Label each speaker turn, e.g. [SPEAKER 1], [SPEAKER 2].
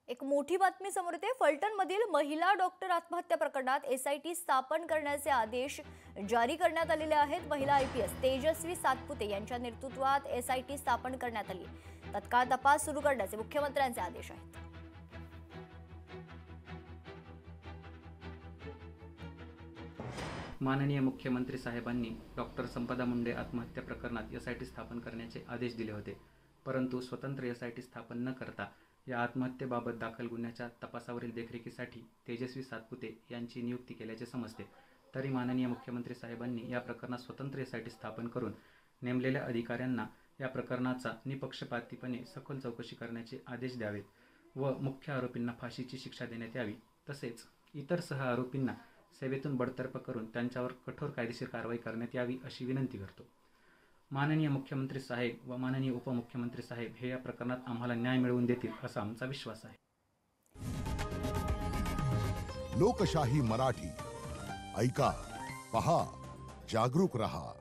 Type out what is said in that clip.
[SPEAKER 1] एक मोठी बातमी समोर येते। फलटणमधील महिला डॉक्टर आत्महत्या प्रकरणात एसआयटी स्थापन करण्याचे आदेश जारी करण्यात आलेले आहेत। महिला आयपीएस तेजस्वी सातपुते यांच्या नेतृत्वात एसआयटी स्थापन करण्यात आली। तत्काळ तपास सुरू करण्याचे मुख्यमंत्र्यांचे आदेश आहेत।
[SPEAKER 2] माननीय मुख्यमंत्री साहेबांनी डॉक्टर संपदा मुंडे आत्महत्या प्रकरणात एसआयटी स्थापन करण्याचे आदेश दिले होते, परंतु स्वतंत्र एसआयटी स्थापन न करता या आत्महत्येबाबत दाखल गुन्ह्याच्या तपासावरील देखरेखीसाठी तेजस्वी सातपुते यांची नियुक्ती केल्याचे समजते। तरी माननीय मुख्यमंत्री साहेबांनी या प्रकरणात स्वतंत्र एसआयटी स्थापन करून नेमलेल्या अधिकाऱ्यांना या प्रकरणाचा निपक्षपातीपणे सखोल चौकशी करण्याचे आदेश द्यावेत व मुख्य आरोपींना फाशीची शिक्षा देण्यात यावी। तसेच इतर सह आरोपींना सेवेतून बडतर्फ करून त्यांच्यावर कठोर कायदेशीर कारवाई करण्यात यावी अशी विनंती करतो। माननीय मुख्यमंत्री साहेब व माननीय उपमुख्यमंत्री साहेब हे या प्रकरणात आम्हाला न्याय मिळवून देतील असा आमचा विश्वास आहे।
[SPEAKER 3] लोकशाही मराठी ऐका, पहा, जागरूक रहा।